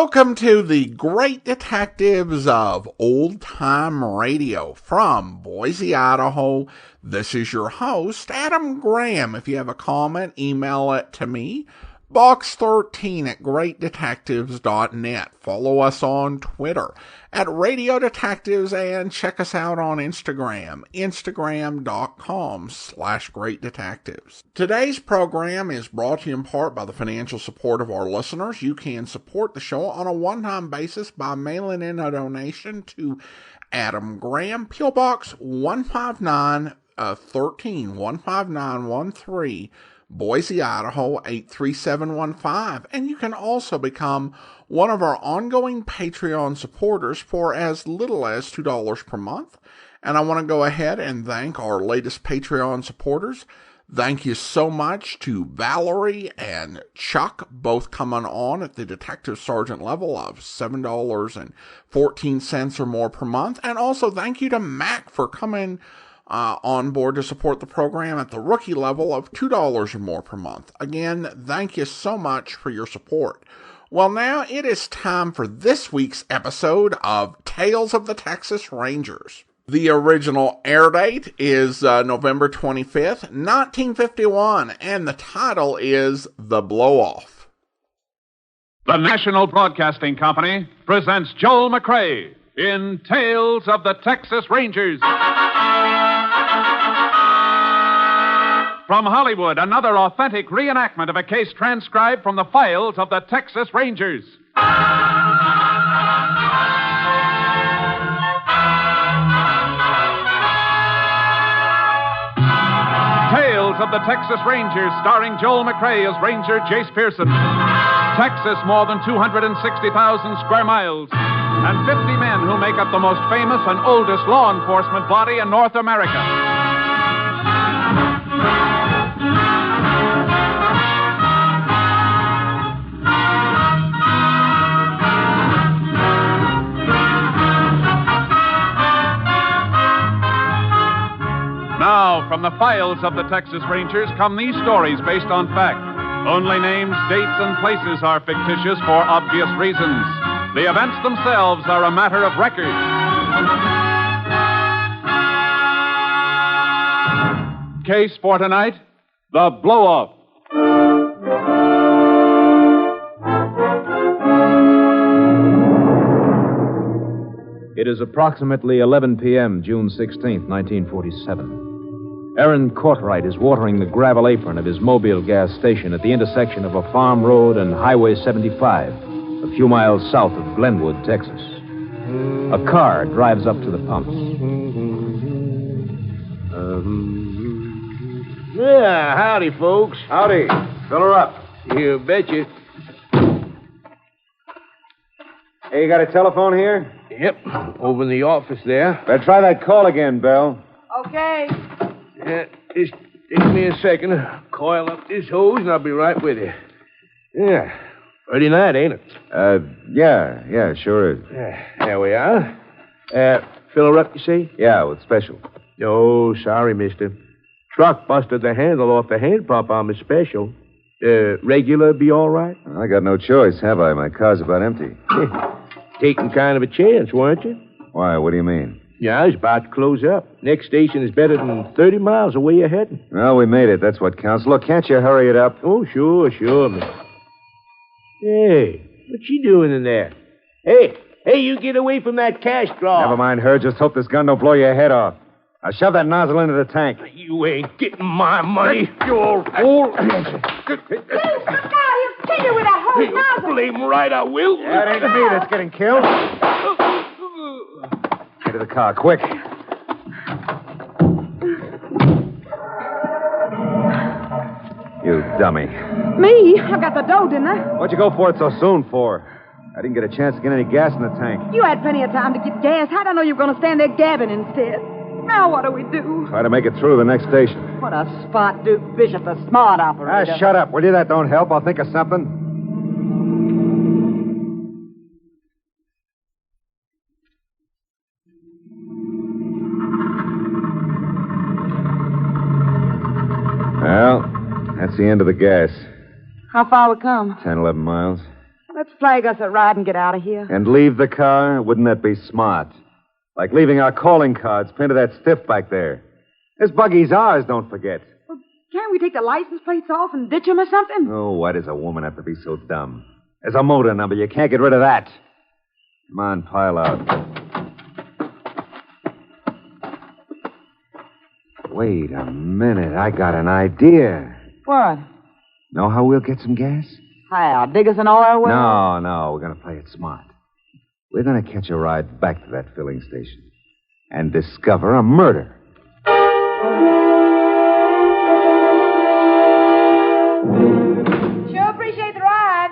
Welcome to the Great Detectives of Old Time Radio from Boise, Idaho. This is your host, Adam Graham. If you have a comment, email it to me, box13@greatdetectives.net. Follow us on Twitter at Radio Detectives and check us out on Instagram, instagram.com/greatdetectives. Today's program is brought to you in part by the financial support of our listeners. You can support the show on a one-time basis by mailing in a donation to Adam Graham, P.O. Box 15913, Boise, Idaho 83715, and you can also become one of our ongoing Patreon supporters for as little as $2 per month. And I want to go ahead and thank our latest Patreon supporters. Thank you so much to Valerie and Chuck, both coming on at the Detective Sergeant level of $7.14 or more per month. And also thank you to Mac for coming on board to support the program at the rookie level of $2 or more per month. Again, thank you so much for your support. Well, now it is time for this week's episode of Tales of the Texas Rangers. The original air date is November 25th, 1951, and the title is The Blow-Off. The National Broadcasting Company presents Joel McCrea in Tales of the Texas Rangers. From Hollywood, another authentic reenactment of a case transcribed from the files of the Texas Rangers. Tales of the Texas Rangers, starring Joel McCrea as Ranger Jace Pearson. Texas, more than 260,000 square miles, and 50 men who make up the most famous and oldest law enforcement body in North America. Now, from the files of the Texas Rangers come these stories based on fact. Only names, dates, and places are fictitious for obvious reasons. The events themselves are a matter of record. Case for tonight, The Blow-Off. It is approximately 11 p.m., June 16th, 1947. Aaron Courtright is watering the gravel apron of his Mobile gas station at the intersection of a farm road and Highway 75, a few miles south of Glenwood, Texas. A car drives up to the pumps. Yeah, howdy, folks. Howdy. Fill her up. You betcha. Hey, you got a telephone here? Yep, over in the office there. Better try that call again, Belle. Okay. Yeah, just take me a second to coil up this hose, and I'll be right with you. Yeah, pretty night, ain't it? Yeah, sure is. There we are. Fill her up, you say? Yeah, with special. Oh, sorry, mister. Truck busted the handle off the hand pump on my special. Regular be all right? I got no choice, have I? My car's about empty. Taking kind of a chance, weren't you? Why, what do you mean? Yeah, I was about to close up. Next station is better than 30 miles away you're heading. Well, we made it. That's what counts. Look, can't you hurry it up? Oh, sure, mister. Hey, what you doing in there? Hey, you get away from that cash drawer. Never mind her. Just hope this gun don't blow your head off. Now shove that nozzle into the tank. You ain't getting my money. You're fool. Please, look out. He'll kill you with that whole nozzle. Blame right, I will. That ain't me that's getting killed. Into the car, quick. You dummy. Me? I got the dough, didn't I? What'd you go for it so soon for? I didn't get a chance to get any gas in the tank. You had plenty of time to get gas. How'd I know you were going to stand there gabbing instead? Now what do we do? Try to make it through the next station. What a spot, Duke Bishop, the smart operator. Shut up. Will you? That don't help. I'll think of something. Well, that's the end of the gas. How far we come? 10, 11 miles. That Let's flag us a ride and get out of here. And leave the car? Wouldn't that be smart? Like leaving our calling cards pinned to that stiff back there. This buggy's ours, don't forget. Well, can't we take the license plates off and ditch them or something? Oh, why does a woman have to be so dumb? There's a motor number. You can't get rid of that. Come on, pile out. Wait a minute. I got an idea. What? Know how we'll get some gas? How? Dig us an oil well? No. We're going to play it smart. We're going to catch a ride back to that filling station and discover a murder. Sure appreciate the ride.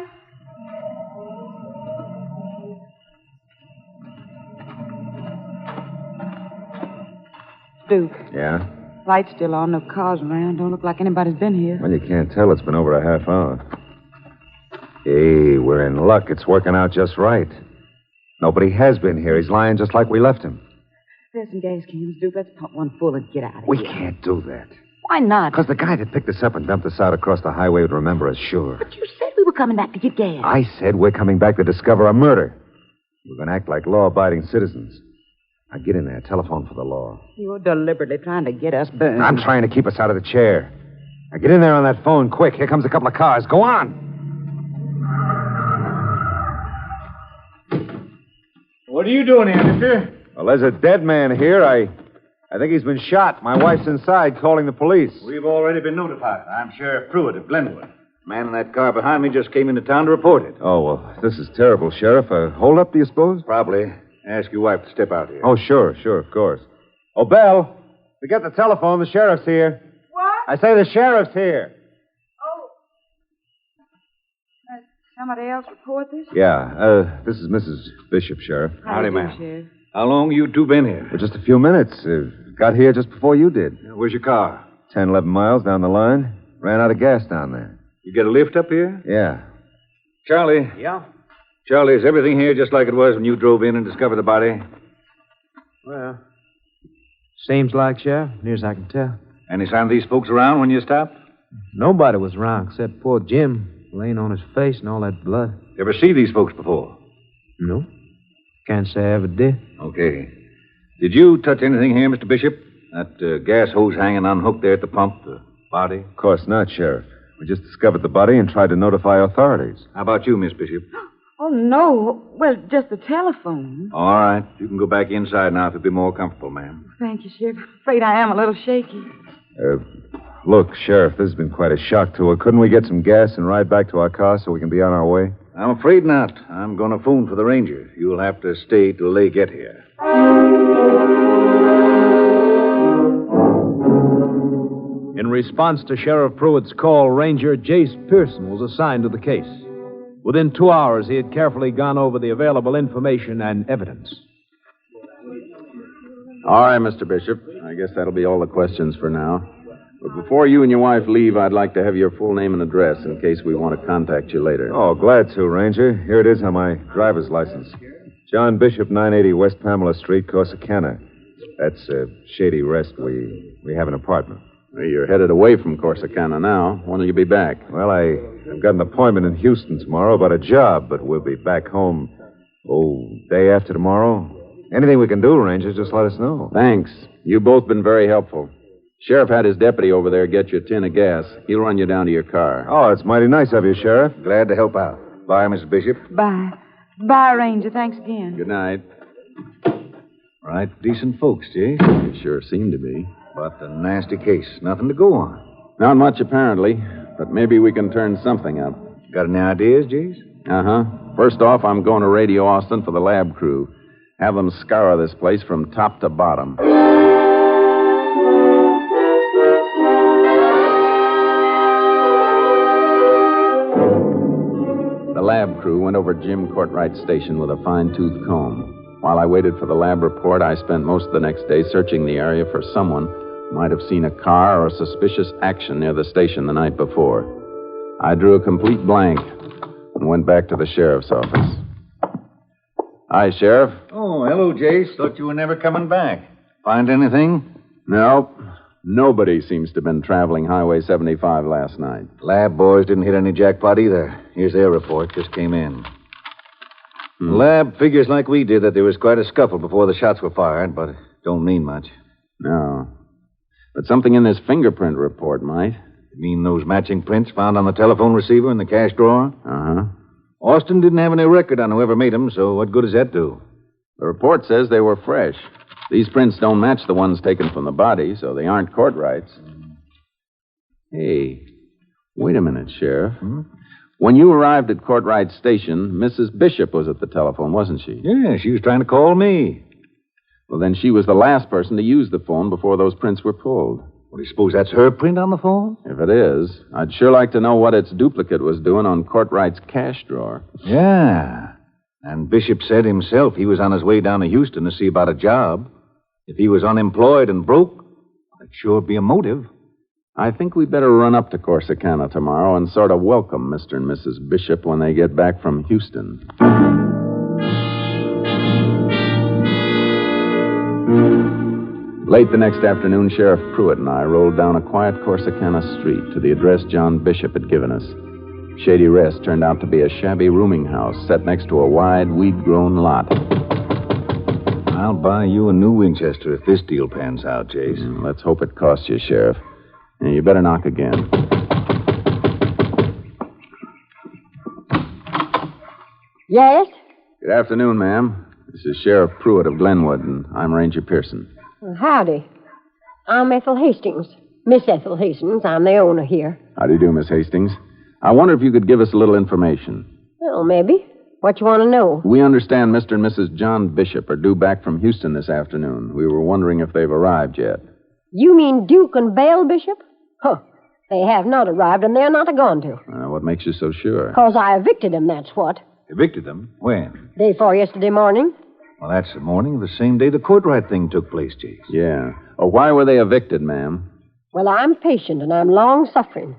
Duke, Yeah? light's still on, no cars around. Don't look like anybody's been here. Well, you can't tell. It's been over a half hour. Hey, we're in luck. It's working out just right. Nobody has been here. He's lying just like we left him. There's some gas cans, Duke. Let's pump one full and get out of here. We can't do that. Why not? Because the guy that picked us up and dumped us out across the highway would remember us, sure. But you said we were coming back to get gas. I said we're coming back to discover a murder. We're going to act like law-abiding citizens. Now get in there. Telephone for the law. You're deliberately trying to get us burned. I'm trying to keep us out of the chair. Now get in there on that phone, quick. Here comes a couple of cars. Go on. What are you doing here, mister? Well, there's a dead man here. I think he's been shot. My wife's inside calling the police. We've already been notified. I'm Sheriff Pruitt of Glenwood. The man in that car behind me just came into town to report it. Oh, well, this is terrible, Sheriff. Hold up, do you suppose? Probably. Ask your wife to step out here. Oh, sure, of course. Oh, Belle, forget the telephone. The sheriff's here. What? I say the sheriff's here. Oh. Somebody else report this? Yeah, this is Mrs. Bishop, Sheriff. Howdy, do you do, ma'am. Sheriff? How long you two been here? For just a few minutes. Got here just before you did. Where's your car? 10, 11 miles down the line. Ran out of gas down there. You get a lift up here? Yeah. Charlie. Yeah? Charlie, is everything here just like it was when you drove in and discovered the body? Well, seems like, Sheriff, near as I can tell. Any sign of these folks around when you stopped? Nobody was around except poor Jim, laying on his face and all that blood. You ever see these folks before? No. Can't say I ever did. Okay. Did you touch anything here, Mr. Bishop? That gas hose hanging unhooked there at the pump, the body? Of course not, Sheriff. We just discovered the body and tried to notify authorities. How about you, Miss Bishop? Oh, no. Well, just the telephone. All right. You can go back inside now if you'll be more comfortable, ma'am. Thank you, Sheriff. Afraid I am a little shaky. Look, Sheriff, this has been quite a shock to her. Couldn't we get some gas and ride back to our car so we can be on our way? I'm afraid not. I'm going to phone for the ranger. You'll have to stay till they get here. In response to Sheriff Pruitt's call, Ranger Jace Pearson was assigned to the case. Within 2 hours, he had carefully gone over the available information and evidence. All right, Mr. Bishop. I guess that'll be all the questions for now. But before you and your wife leave, I'd like to have your full name and address in case we want to contact you later. Oh, glad to, Ranger. Here it is on my driver's license. John Bishop, 980 West Pamela Street, Corsicana. That's Shady Rest. We have an apartment. Well, you're headed away from Corsicana now. When will you be back? Well, I've got an appointment in Houston tomorrow about a job, but we'll be back home, day after tomorrow. Anything we can do, Ranger, just let us know. Thanks. You've both been very helpful. Sheriff had his deputy over there get you a tin of gas. He'll run you down to your car. Oh, it's mighty nice of you, Sheriff. Glad to help out. Bye, Mrs. Bishop. Bye. Bye, Ranger. Thanks again. Good night. Right, decent folks, Jay. They sure seem to be. But a nasty case. Nothing to go on. Not much, apparently. But maybe we can turn something up. Got any ideas, Jace? Uh-huh. First off, I'm going to radio Austin for the lab crew. Have them scour this place from top to bottom. The lab crew went over Jim Courtwright's station with a fine-tooth comb. While I waited for the lab report, I spent most of the next day searching the area for someone who might have seen a car or a suspicious action near the station the night before. I drew a complete blank and went back to the sheriff's office. Hi, Sheriff. Oh, hello, Jace. Thought you were never coming back. Find anything? Nope. Nobody seems to have been traveling Highway 75 last night. Lab boys didn't hit any jackpot either. Here's their report. Just came in. The lab figures like we did that there was quite a scuffle before the shots were fired, but it don't mean much. No. But something in this fingerprint report might. You mean those matching prints found on the telephone receiver in the cash drawer? Uh-huh. Austin didn't have any record on whoever made them, so what good does that do? The report says they were fresh. These prints don't match the ones taken from the body, so they aren't Courtwright's. Hey, wait a minute, Sheriff. When you arrived at Courtwright's station, Mrs. Bishop was at the telephone, wasn't she? Yeah, she was trying to call me. Well, then she was the last person to use the phone before those prints were pulled. Well, do you suppose that's her print on the phone? If it is, I'd sure like to know what its duplicate was doing on Courtwright's cash drawer. Yeah. And Bishop said himself he was on his way down to Houston to see about a job. If he was unemployed and broke, that'd sure be a motive. I think we'd better run up to Corsicana tomorrow and sort of welcome Mr. and Mrs. Bishop when they get back from Houston. Late the next afternoon, Sheriff Pruitt and I rolled down a quiet Corsicana street to the address John Bishop had given us. Shady Rest turned out to be a shabby rooming house set next to a wide, weed-grown lot. I'll buy you a new Winchester if this deal pans out, Jace. Let's hope it costs you, Sheriff. Yeah, you better knock again. Yes? Good afternoon, ma'am. This is Sheriff Pruitt of Glenwood, and I'm Ranger Pearson. Howdy. I'm Ethel Hastings. Miss Ethel Hastings. I'm the owner here. How do you do, Miss Hastings? I wonder if you could give us a little information. Well, maybe. What you want to know? We understand Mr. and Mrs. John Bishop are due back from Houston this afternoon. We were wondering if they've arrived yet. You mean Duke and Belle Bishop? Huh. They have not arrived, and they're not going to. What makes you so sure? Because I evicted them, that's what. Evicted them? When? Day before yesterday morning. Well, that's the morning of the same day the Courtwright thing took place, Jace. Yeah. Oh, why were they evicted, ma'am? Well, I'm patient, and I'm long-suffering.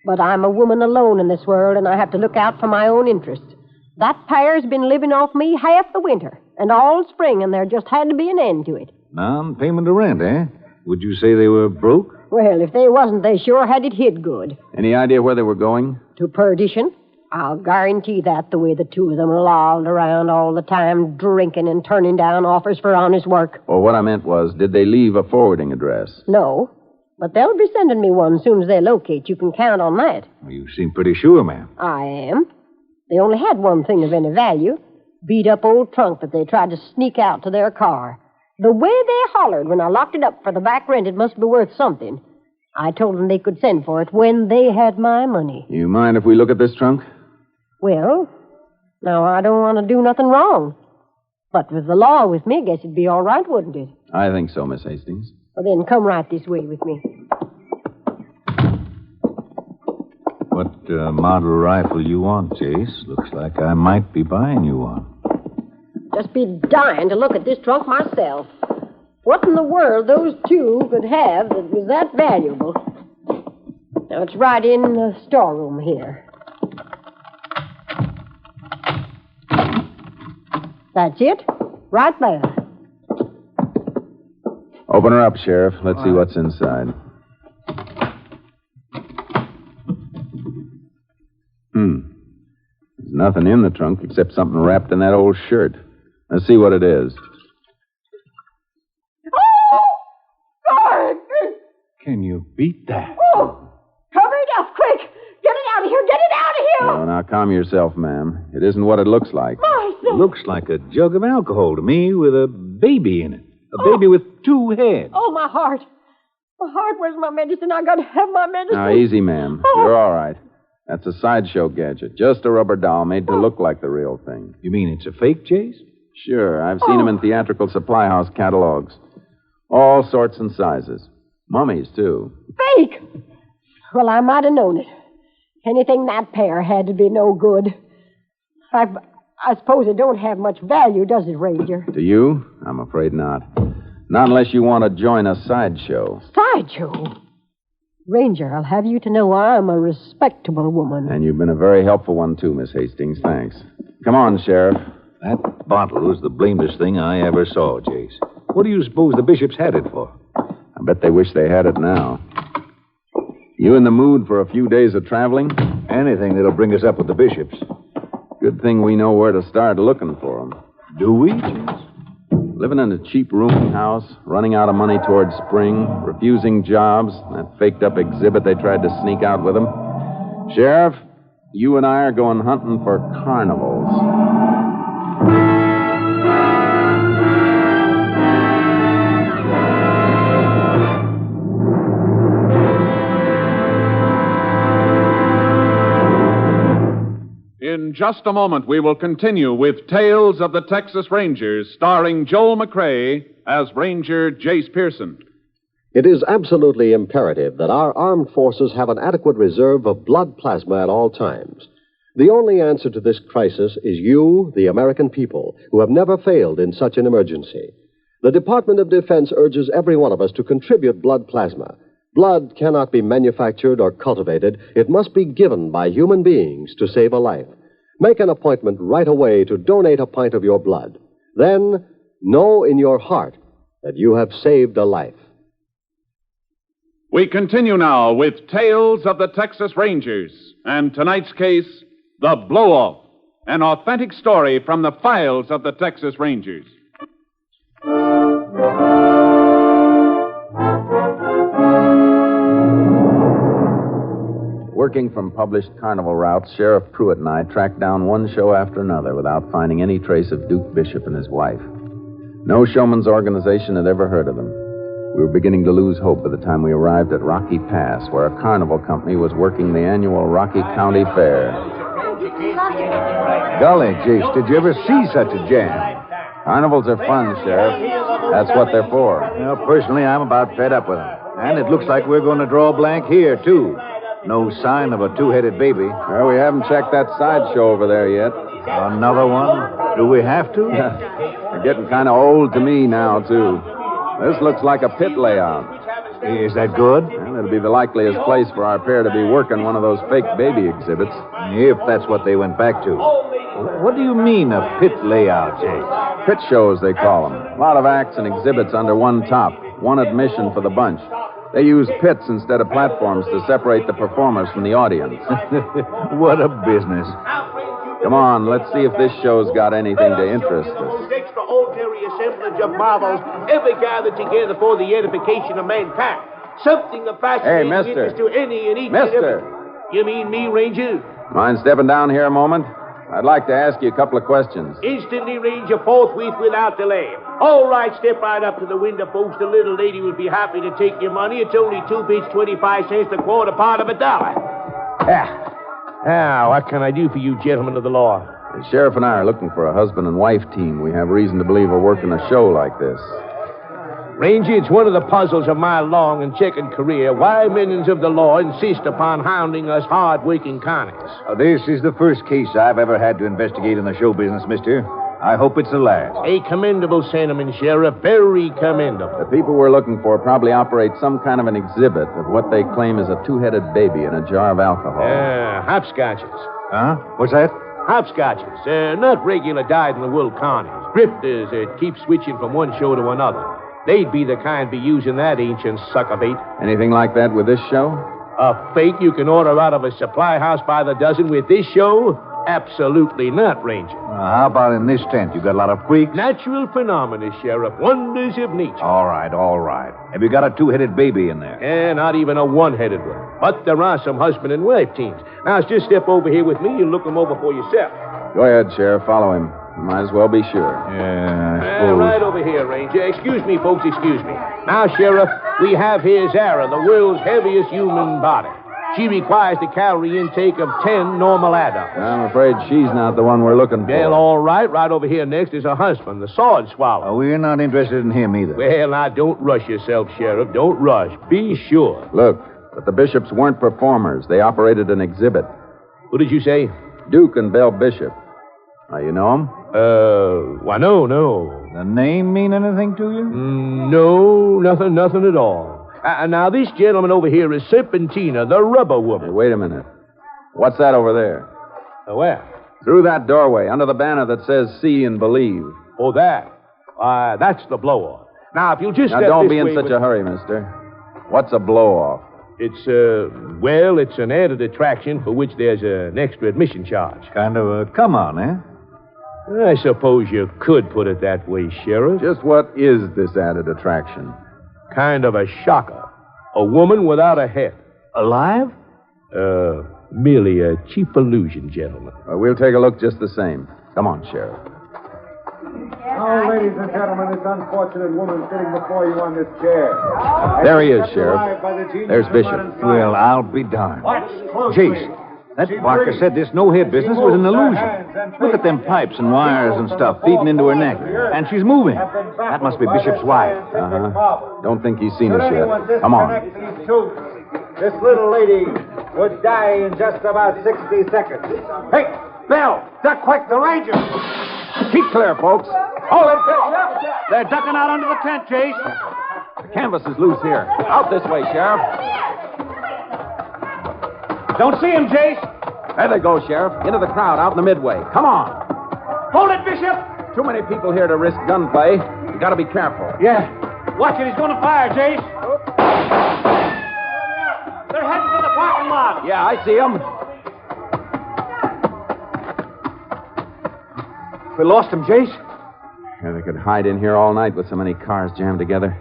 But I'm a woman alone in this world, and I have to look out for my own interests. That pair's been living off me half the winter and all spring, and there just had to be an end to it. Non-payment of rent, eh? Would you say they were broke? Well, if they wasn't, they sure had it hid good. Any idea where they were going? To perdition. I'll guarantee that, the way the two of them lolled around all the time, drinking and turning down offers for honest work. Well, what I meant was, did they leave a forwarding address? No, but they'll be sending me one as soon as they locate. You can count on that. Well, you seem pretty sure, ma'am. I am. They only had one thing of any value. Beat-up old trunk that they tried to sneak out to their car. The way they hollered when I locked it up for the back rent, it must be worth something. I told them they could send for it when they had my money. You mind if we look at this trunk? Well, now I don't want to do nothing wrong. But with the law with me, I guess it'd be all right, wouldn't it? I think so, Miss Hastings. Well, then come right this way with me. What model rifle you want, Jace? Looks like I might be buying you one. Just be dying to look at this trunk myself. What in the world those two could have that was that valuable? Now, it's right in the storeroom here. That's it. Right there. Open her up, Sheriff. Let's see what's inside. There's nothing in the trunk except something wrapped in that old shirt. Let's see what it is. Oh! Can you beat that? Oh! Cover it up, quick! Get it out of here! Get it out of here! Oh, now calm yourself, ma'am. It isn't what it looks like. Martha! Looks like a jug of alcohol to me with a baby in it. A baby with two heads. Oh, my heart. My heart, where's my medicine? I gotta have my medicine. Now, easy, ma'am. Oh. You're all right. That's a sideshow gadget. Just a rubber doll made to look like the real thing. You mean it's a fake, Jace? Sure. I've seen them in theatrical supply house catalogs. All sorts and sizes. Mummies, too. Fake! Well, I might have known it. Anything that pair had to be no good. I suppose it don't have much value, does it, Ranger? To you? I'm afraid not. Not unless you want to join a sideshow. Sideshow? Ranger, I'll have you to know I'm a respectable woman. And you've been a very helpful one, too, Miss Hastings. Thanks. Come on, Sheriff. That bottle was the blamedest thing I ever saw, Jace. What do you suppose the bishops had it for? I bet they wish they had it now. You in the mood for a few days of traveling? Anything that'll bring us up with the bishops. Good thing we know where to start looking for them. Do we, Jace? Living in a cheap rooming house, running out of money towards spring, refusing jobs, that faked-up exhibit they tried to sneak out with them. Sheriff, you and I are going hunting for carnivals. In just a moment, we will continue with Tales of the Texas Rangers, starring Joel McCrea as Ranger Jace Pearson. It is absolutely imperative that our armed forces have an adequate reserve of blood plasma at all times. The only answer to this crisis is you, the American people, who have never failed in such an emergency. The Department of Defense urges every one of us to contribute blood plasma. Blood cannot be manufactured or cultivated. It must be given by human beings to save a life. Make an appointment right away to donate a pint of your blood. Then, know in your heart that you have saved a life. We continue now with Tales of the Texas Rangers, and tonight's case, The Blow-Off, an authentic story from the files of the Texas Rangers. Working from published carnival routes, Sheriff Pruitt and I tracked down one show after another without finding any trace of Duke Bishop and his wife. No showman's organization had ever heard of them. We were beginning to lose hope by the time we arrived at Rocky Pass, where a carnival company was working the annual Rocky County Fair. Golly, Jace, did you ever see such a jam? Carnivals are fun, Sheriff. That's what they're for. Well, personally, I'm about fed up with them. And it looks like we're going to draw a blank here, too. No sign of a two-headed baby. Well, we haven't checked that sideshow over there yet. Another one? Do we have to? They're getting kind of old to me now, too. This looks like a pit layout. Is that good? Well, it'll be the likeliest place for our pair to be working one of those fake baby exhibits. If that's what they went back to. What do you mean, a pit layout, Jake? Pit shows, they call them. A lot of acts and exhibits under one top. One admission for the bunch. They use pits instead of platforms to separate the performers from the audience. What a business. Come on, let's see if this show's got anything to interest us. Most extraordinary assemblage of marvels ever gathered together for the edification of mankind. Something of fascinating interest to any and each Mister. and every... You mean me, Ranger? Mind stepping down here a moment? I'd like to ask you a couple of questions. Instantly, Ranger, forthwith, without delay. All right, step right up to the window, folks. The little lady would be happy to take your money. It's only 2 bits, 25 cents, the quarter part of $1. Now, what can I do for you, gentlemen of the law? The sheriff and I are looking for a husband and wife team. We have reason to believe we're working a show like this. Ranger, it's one of the puzzles of my long and checkered career why minions of the law insist upon hounding us hard-working connies. This is the first case I've ever had to investigate in the show business, mister. I hope it's the last. A commendable sentiment, Sheriff. Very commendable. The people we're looking for probably operate some kind of an exhibit of what they claim is a two-headed baby in a jar of alcohol. Hopscotches. Huh? What's that? Hopscotches. Not regular dyed-in-the-wool carnies. Drifters that keep switching from one show to another. They'd be the kind be using that ancient sucker bait. Anything like that with this show? A fake you can order out of a supply house by the dozen with this show? Absolutely not, Ranger. How about in this tent? You got a lot of freaks? Natural phenomena, Sheriff. Wonders of nature. All right. Have you got a two-headed baby in there? Not even a one-headed one. But there are some husband and wife teams. Now, just step over here with me and look them over for yourself. Go ahead, Sheriff. Follow him. Might as well be sure. Yeah, I suppose. Right over here, Ranger. Excuse me, folks, excuse me. Now, Sheriff, we have here Zara, the world's heaviest human body. She requires the calorie intake of 10 normal adults. I'm afraid she's not the one we're looking for. Well, all right. Right over here next is her husband, the sword swallow. We're not interested in him either. Well, now, don't rush yourself, Sheriff. Don't rush. Be sure. Look, but the Bishops weren't performers. They operated an exhibit. Who did you say? Duke and Belle Bishop. Now, you know them? Why, no. The name mean anything to you? No, nothing at all. Now, this gentleman over here is Serpentina, the rubber woman. Hey, wait a minute. What's that over there? Where? Through that doorway, under the banner that says See and Believe. Oh, that? That's the blow-off. Now, if you'll just Now, step don't this be in way such a hurry, mister. What's a blow-off? It's an added attraction for which there's an extra admission charge. Kind of a come on, eh? I suppose you could put it that way, Sheriff. Just what is this added attraction? Kind of a shocker. A woman without a head. Alive? Merely a cheap illusion, gentlemen. We'll take a look just the same. Come on, Sheriff. Now, ladies and gentlemen, this unfortunate woman sitting before you on this chair. There he is, Sheriff. There's Bishop. Well, I'll be darned. Watch closely. Jace, that Barker said this no-head business was an illusion. Look at them pipes and wires and stuff feeding into her neck. And she's moving. That must be Bishop's wife. Uh-huh. Don't think he's seen us yet. Come on. This little lady would die in just about 60 seconds. Hey, Bill, duck quick, the Rangers. Keep clear, folks. Hold it, they're ducking out under the tent, Jace. The canvas is loose here. Out this way, Sheriff. Don't see him, Jace. There they go, Sheriff. Into the crowd out in the midway. Come on. Hold it, Bishop. Too many people here to risk gunplay. You gotta be careful. Yeah. Watch it, he's going to fire, Jace. They're heading for the parking lot. Yeah, I see them. We lost him, Jace. Yeah, they could hide in here all night with so many cars jammed together.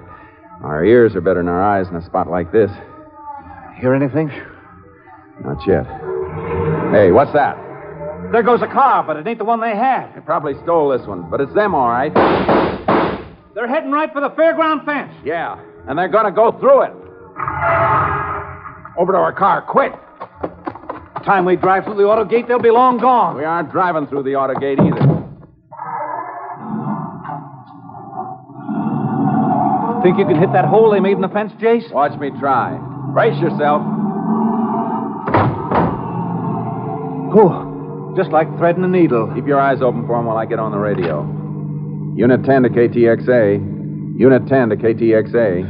Our ears are better than our eyes in a spot like this. Hear anything? Not yet. Hey, what's that? There goes a car, but it ain't the one they had. They probably stole this one, but it's them, all right. They're heading right for the fairground fence. Yeah, and they're gonna go through it. Over to our car, quick. Time we drive through the auto gate, they'll be long gone. We aren't driving through the auto gate either. Think you can hit that hole they made in the fence, Jace? Watch me try. Brace yourself. Oh, just like threading a needle. Keep your eyes open for them while I get on the radio. Unit 10 to KTXA. Unit 10 to KTXA.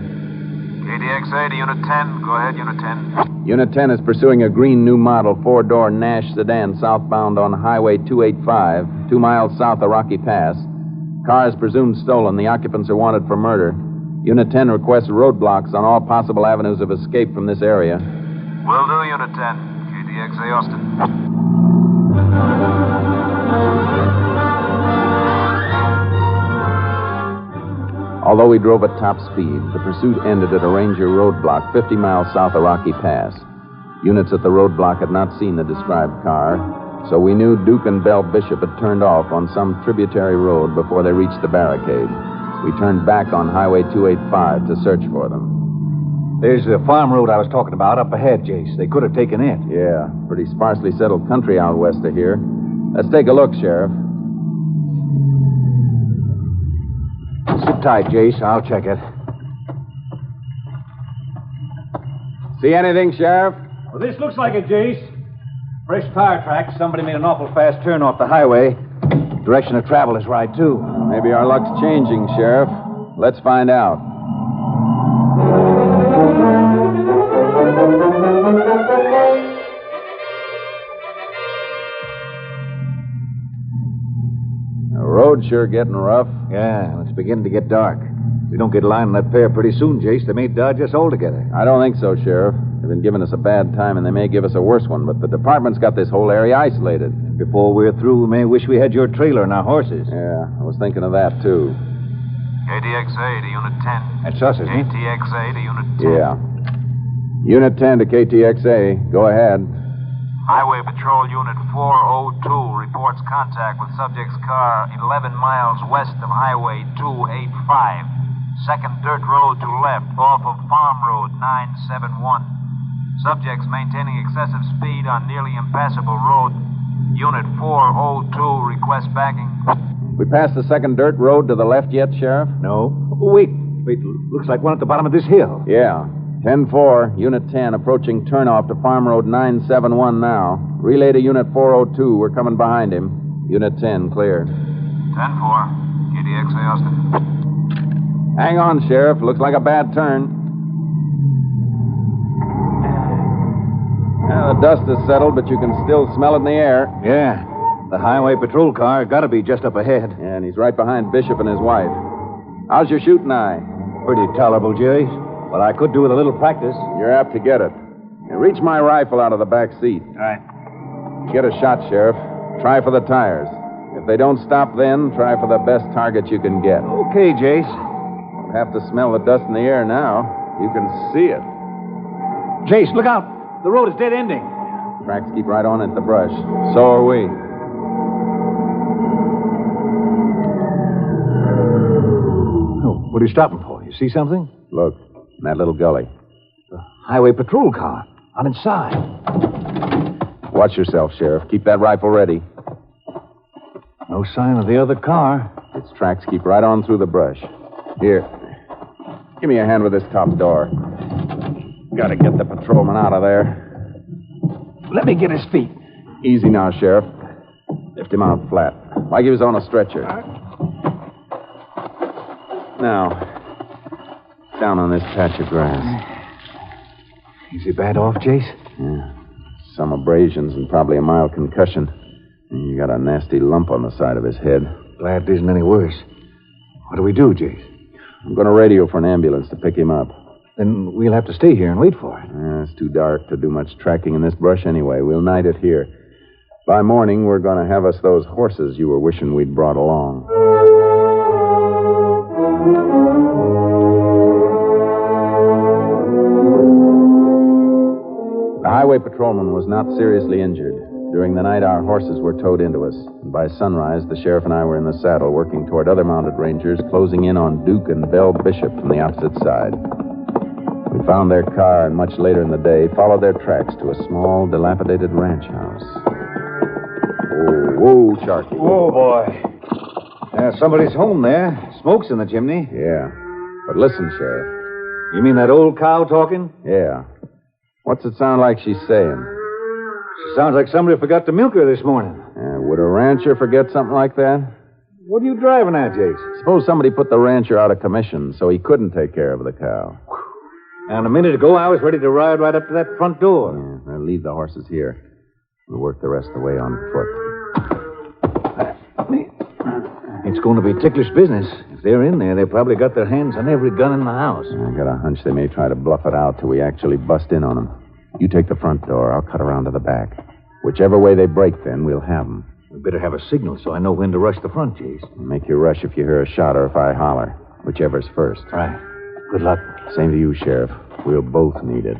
KTXA to Unit 10. Go ahead, Unit 10. Unit 10 is pursuing a green new model four-door Nash sedan southbound on Highway 285, 2 miles south of Rocky Pass. Car is presumed stolen. The occupants are wanted for murder. Unit 10 requests roadblocks on all possible avenues of escape from this area. Will do, Unit 10. KTXA Austin. Although we drove at top speed, the pursuit ended at a Ranger roadblock 50 miles south of Rocky Pass. Units at the roadblock had not seen the described car, so we knew Duke and Belle Bishop had turned off on some tributary road before they reached the barricade. We turned back on Highway 285 to search for them. There's the farm road I was talking about up ahead, Jace. They could have taken it. Yeah, pretty sparsely settled country out west of here. Let's take a look, Sheriff. Sit tight, Jace. I'll check it. See anything, Sheriff? Well, this looks like it, Jace. Fresh tire tracks. Somebody made an awful fast turn off the highway. Direction of travel is right, too. Maybe our luck's changing, Sheriff. Let's find out. The road's sure getting rough. Yeah, it's beginning to get dark. If we don't get a line on that pair pretty soon, Jace, they may dodge us altogether. I don't think so, Sheriff. They've been giving us a bad time, and they may give us a worse one, but the department's got this whole area isolated. Before we're through, we may wish we had your trailer and our horses. Yeah, I was thinking of that, too. KTXA to Unit 10. That's us, isn't it? KTXA to Unit 10. Yeah. Unit 10 to KTXA. Go ahead. Highway Patrol Unit 402 reports contact with subject's car 11 miles west of Highway 285. Second dirt road to left off of Farm Road 971. Subjects maintaining excessive speed on nearly impassable road. Unit 402 requests backing. We passed the second dirt road to the left yet, Sheriff? No. Oh, wait. Looks like one at the bottom of this hill. Yeah. 10-4, Unit 10, approaching turnoff to Farm Road 971 now. Relay to Unit 402. We're coming behind him. Unit 10, clear. 10-4. KTXA Austin. Hang on, Sheriff. Looks like a bad turn. The dust has settled, but you can still smell it in the air. Yeah. The highway patrol car got to be just up ahead. And he's right behind Bishop and his wife. How's your shooting eye? Pretty tolerable, Jerry. But I could do with a little practice. You're apt to get it. Now, reach my rifle out of the back seat. All right. Get a shot, Sheriff. Try for the tires. If they don't stop then, try for the best target you can get. Okay, Jace. You'll have to smell the dust in the air now. You can see it. Jace, look out. The road is dead ending. Tracks keep right on into the brush. So are we. Oh, what are you stopping for? You see something? Look, in that little gully. The highway patrol car. On its side. Watch yourself, Sheriff. Keep that rifle ready. No sign of the other car. Its tracks keep right on through the brush. Here. Give me a hand with this top door. Gotta get the patrolman out of there. Let me get his feet. Easy now, Sheriff. Lift him out flat, like he was on a stretcher. Now, down on this patch of grass. Is he bad off, Jace? Yeah. Some abrasions and probably a mild concussion. And you got a nasty lump on the side of his head. Glad it isn't any worse. What do we do, Jace? I'm going to radio for an ambulance to pick him up. Then we'll have to stay here and wait for it. It's too dark to do much tracking in this brush anyway. We'll night it here. By morning, we're going to have us those horses you were wishing we'd brought along. The highway patrolman was not seriously injured. During the night, our horses were towed into us. And by sunrise, the sheriff and I were in the saddle working toward other mounted rangers, closing in on Duke and Belle Bishop from the opposite side. We found their car, and much later in the day, followed their tracks to a small, dilapidated ranch house. Whoa, Sharky. Oh, boy. Somebody's home there. Smoke's in the chimney. Yeah. But listen, Sheriff. You mean that old cow talking? Yeah. What's it sound like she's saying? She sounds like somebody forgot to milk her this morning. Would a rancher forget something like that? What are you driving at, Jace? Suppose somebody put the rancher out of commission so he couldn't take care of the cow. And a minute ago, I was ready to ride right up to that front door. Yeah, I'll leave the horses here. We'll work the rest of the way on foot. It's going to be ticklish business. If they're in there, they've probably got their hands on every gun in the house. I got a hunch they may try to bluff it out till we actually bust in on them. You take the front door. I'll cut around to the back. Whichever way they break, then, we'll have them. We better have a signal so I know when to rush the front, Jace. Make you rush if you hear a shot or if I holler. Whichever's first. Right. Good luck. Same to you, Sheriff. We'll both need it.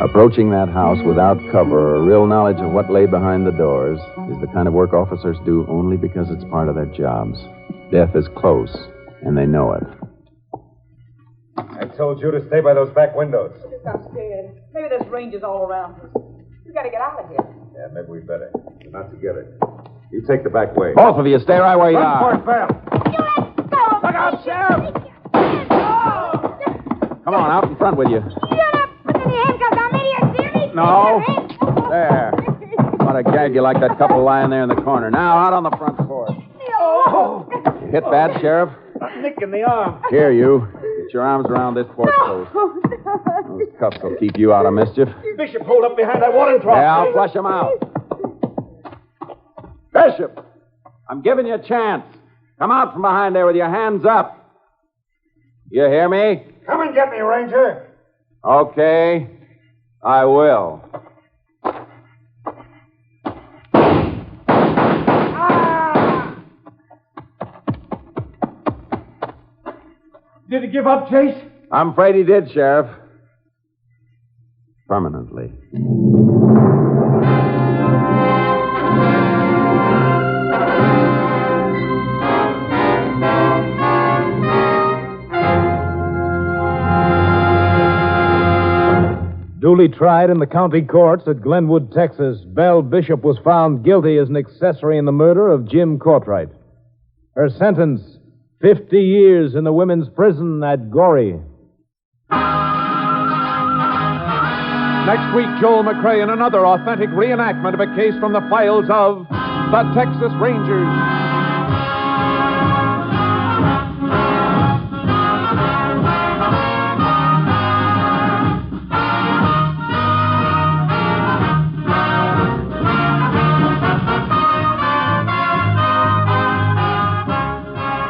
Approaching that house without cover or a real knowledge of what lay behind the doors is the kind of work officers do only because it's part of their jobs. Death is close, and they know it. I told you to stay by those back windows. I'm scared. Maybe there's rangers all around us. We gotta get out of here. Yeah, maybe we better. We're not together. You take the back way. Both of you, stay right where you are. Run for it, Val. Look out, Sheriff! Come on, out in front with you. Shut up! Put any handcuffs on me, do you see me? No. There. Ought to gag you like that couple lying there in the corner. Now, out on the front porch. Oh. You hit bad, Sheriff? A nick in the arm. Here, you. Get your arms around this porch post. Those cuffs will keep you out of mischief. Bishop, hold up behind that watering trough. Yeah, I'll flush them out. Bishop, I'm giving you a chance. Come out from behind there with your hands up. You hear me? Come and get me, Ranger. Okay, I will. Did he give up, Jace? I'm afraid he did, Sheriff. Permanently. Duly tried in the county courts at Glenwood, Texas, Belle Bishop was found guilty as an accessory in the murder of Jim Courtright. Her sentence, 50 years in the women's prison at Goree. Next week, Joel McCrea in another authentic reenactment of a case from the files of the Texas Rangers.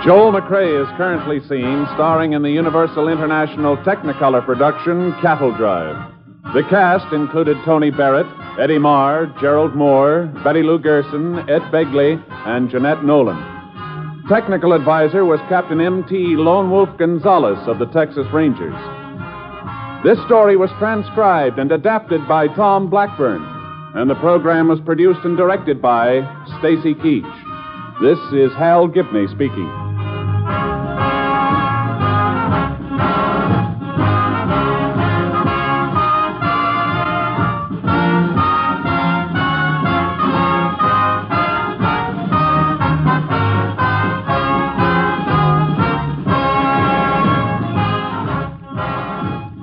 Joel McRae is currently seen starring in the Universal International Technicolor production Cattle Drive. The cast included Tony Barrett, Eddie Marr, Gerald Moore, Betty Lou Gerson, Ed Begley, and Jeanette Nolan. Technical advisor was Captain M.T. Lone Wolf Gonzalez of the Texas Rangers. This story was transcribed and adapted by Tom Blackburn, and the program was produced and directed by Stacy Keach. This is Hal Gibney speaking.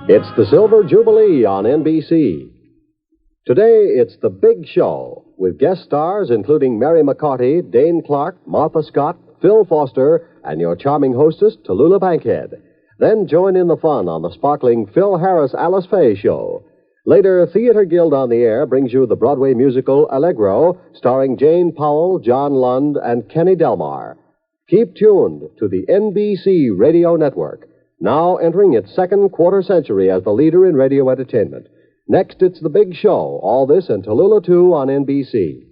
It's the Silver Jubilee on NBC. Today, it's The Big Show, with guest stars including Mary McCarty, Dane Clark, Martha Scott, Phil Foster, and your charming hostess, Tallulah Bankhead. Then join in the fun on the sparkling Phil Harris-Alice Faye Show. Later, Theater Guild on the Air brings you the Broadway musical Allegro, starring Jane Powell, John Lund, and Kenny Delmar. Keep tuned to the NBC Radio Network, now entering its second quarter century as the leader in radio entertainment. Next, it's The Big Show. All this and Tallulah 2 on NBC.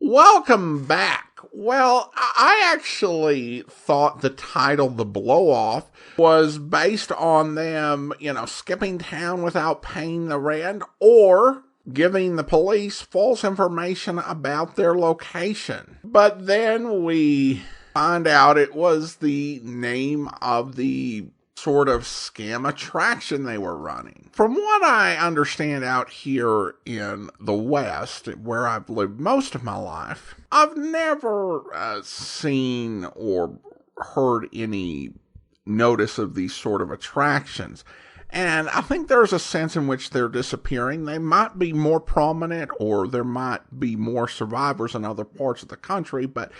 Welcome back. Well, I actually thought the title, The Blow-Off, was based on them, skipping town without paying the rent, or giving the police false information about their location. But then we find out it was the name of the sort of scam attraction they were running. From what I understand out here in the West, where I've lived most of my life, I've never seen or heard any notice of these sort of attractions. And I think there's a sense in which they're disappearing. They might be more prominent, or there might be more survivors in other parts of the country, but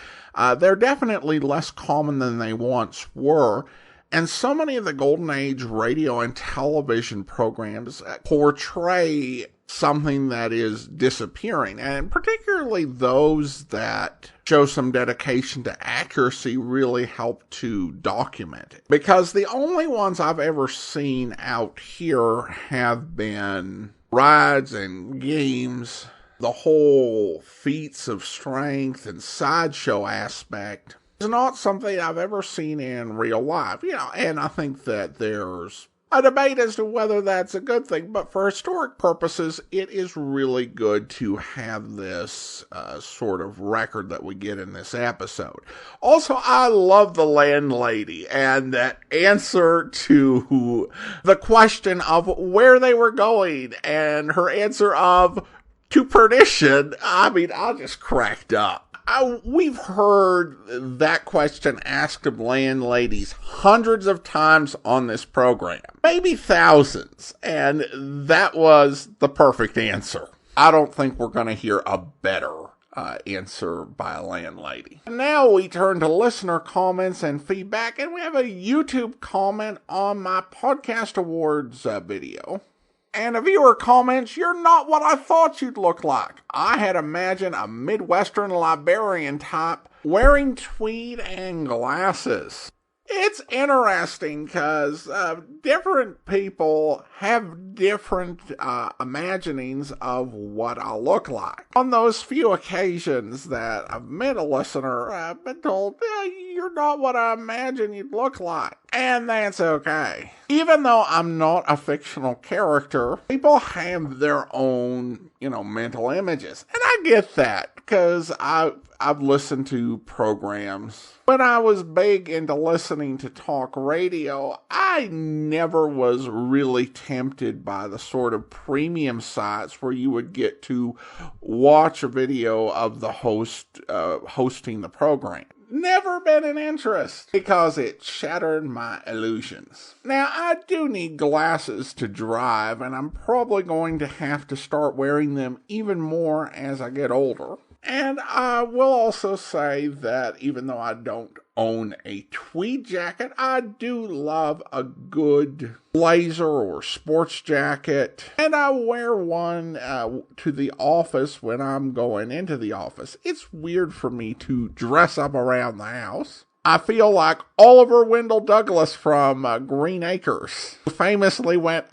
they're definitely less common than they once were. And so many of the Golden Age radio and television programs portray something that is disappearing, and particularly those that show some dedication to accuracy really help to document it. Because the only ones I've ever seen out here have been rides and games. The whole feats of strength and sideshow aspect is not something I've ever seen in real life, and I think that there's a debate as to whether that's a good thing, but for historic purposes, it is really good to have this sort of record that we get in this episode. Also, I love the landlady and that answer to the question of where they were going, and her answer of to perdition. I mean, I just cracked up. We've heard that question asked of landladies hundreds of times on this program, maybe thousands, and that was the perfect answer. I don't think we're going to hear a better answer by a landlady. Now we turn to listener comments and feedback, and we have a YouTube comment on my Podcast Awards video. And a viewer comments, "You're not what I thought you'd look like. I had imagined a Midwestern librarian type wearing tweed and glasses." It's interesting because different people have different imaginings of what I look like. On those few occasions that I've met a listener, I've been told, "You're not what I imagined you'd look like." And that's okay. Even though I'm not a fictional character, people have their own, mental images. And I get that, because I've listened to programs. When I was big into listening to talk radio, I never was really tempted by the sort of premium sites where you would get to watch a video of the host hosting the program. Never been an interest, because it shattered my illusions. Now, I do need glasses to drive, and I'm probably going to have to start wearing them even more as I get older. And I will also say that even though I don't own a tweed jacket. I do love a good blazer or sports jacket, and I wear one to the office when I'm going into the office. It's weird for me to dress up around the house. I feel like Oliver Wendell Douglas from Green Acres, who famously went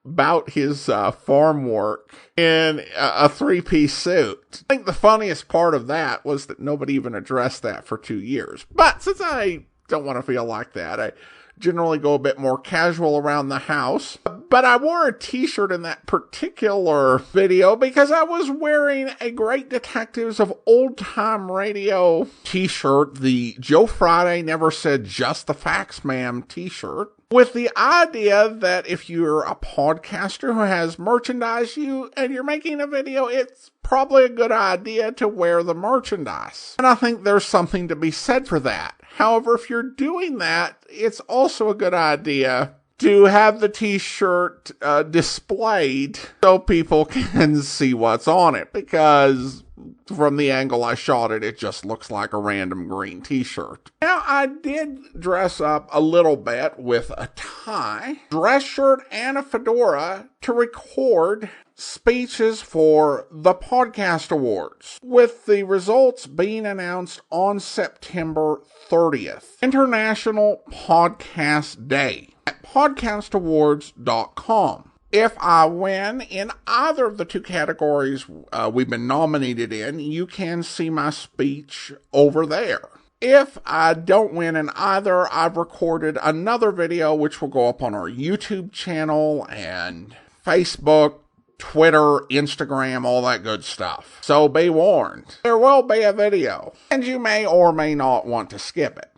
about his farm work in a three-piece suit. I think the funniest part of that was that nobody even addressed that for 2 years. But since I don't want to feel like that, I generally go a bit more casual around the house. But I wore a t-shirt in that particular video because I was wearing a Great Detectives of Old Time Radio t-shirt, the Joe Friday Never Said Just the Facts Ma'am t-shirt, with the idea that if you're a podcaster who has merchandise and you're making a video, it's probably a good idea to wear the merchandise. And I think there's something to be said for that. However, if you're doing that, it's also a good idea to have the t-shirt displayed so people can see what's on it, because from the angle I shot it, it just looks like a random green t-shirt. Now, I did dress up a little bit with a tie, dress shirt, and a fedora to record speeches for the Podcast Awards, with the results being announced on September 30th, International Podcast Day, at podcastawards.com. If I win in either of the two categories we've been nominated in, you can see my speech over there. If I don't win in either, I've recorded another video which will go up on our YouTube channel and Facebook, Twitter, Instagram, all that good stuff. So be warned. There will be a video, and you may or may not want to skip it.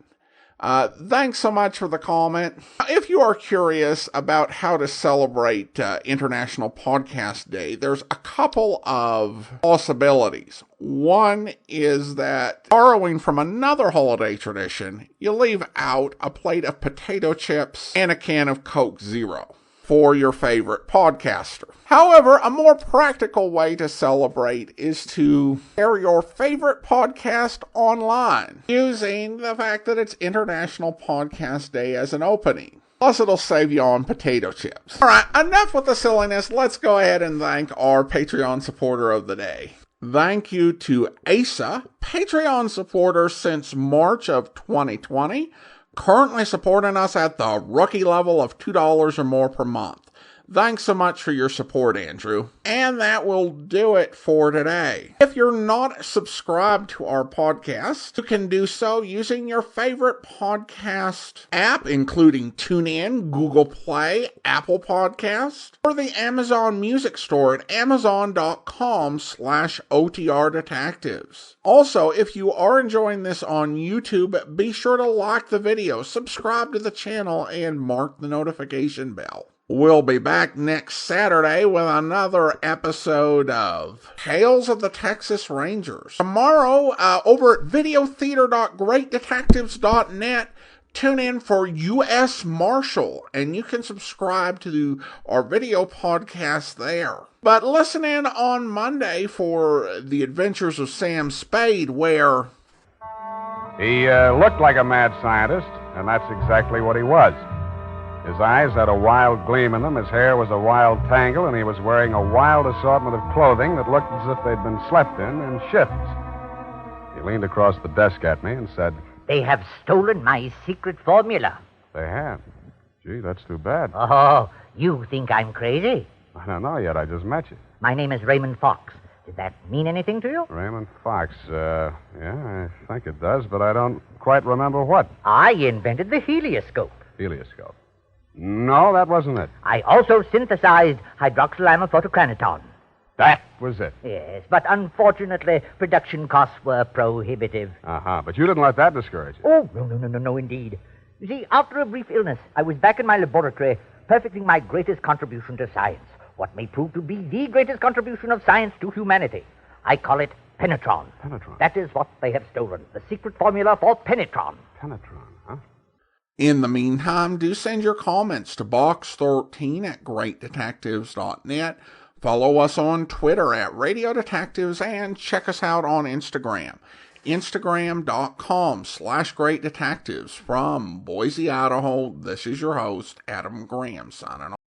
Thanks so much for the comment. If you are curious about how to celebrate International Podcast Day, there's a couple of possibilities. One is that, borrowing from another holiday tradition, you leave out a plate of potato chips and a can of Coke Zero for your favorite podcaster. However, a more practical way to celebrate is to share your favorite podcast online, using the fact that it's International Podcast Day as an opening. Plus, it'll save you on potato chips. Alright, enough with the silliness. Let's go ahead and thank our Patreon supporter of the day. Thank you to Asa, Patreon supporter since March of 2020, currently supporting us at the rookie level of $2 or more per month. Thanks so much for your support, Andrew. And that will do it for today. If you're not subscribed to our podcast, you can do so using your favorite podcast app, including TuneIn, Google Play, Apple Podcast, or the Amazon Music Store at amazon.com/OTR Detectives. Also, if you are enjoying this on YouTube, be sure to like the video, subscribe to the channel, and mark the notification bell. We'll be back next Saturday with another episode of Tales of the Texas Rangers. Tomorrow, over at videotheater.greatdetectives.net, tune in for U.S. Marshal, and you can subscribe to our video podcast there. But listen in on Monday for The Adventures of Sam Spade, where He looked like a mad scientist, and that's exactly what he was. His eyes had a wild gleam in them, his hair was a wild tangle, and he was wearing a wild assortment of clothing that looked as if they'd been slept in shifts. He leaned across the desk at me and said, "They have stolen my secret formula." "They have? Gee, that's too bad." "Oh, you think I'm crazy?" "I don't know yet. I just met you." "My name is Raymond Fox. Does that mean anything to you?" "Raymond Fox, yeah, I think it does, but I don't quite remember what." "I invented the helioscope." "Helioscope? No, that wasn't it." "I also synthesized hydroxylamophotochronaton." "That was it." "Yes, but unfortunately, production costs were prohibitive." Uh-huh, but you didn't let that discourage you. "Oh, no, indeed. You see, after a brief illness, I was back in my laboratory, perfecting my greatest contribution to science, what may prove to be the greatest contribution of science to humanity. I call it penetron." "Penetron?" "That is what they have stolen, the secret formula for penetron." "Penetron, huh?" In the meantime, do send your comments to box13@greatdetectives.net. Follow us on Twitter at Radio Detectives and check us out on Instagram. Instagram.com/greatdetectives. From Boise, Idaho, this is your host, Adam Graham, signing off.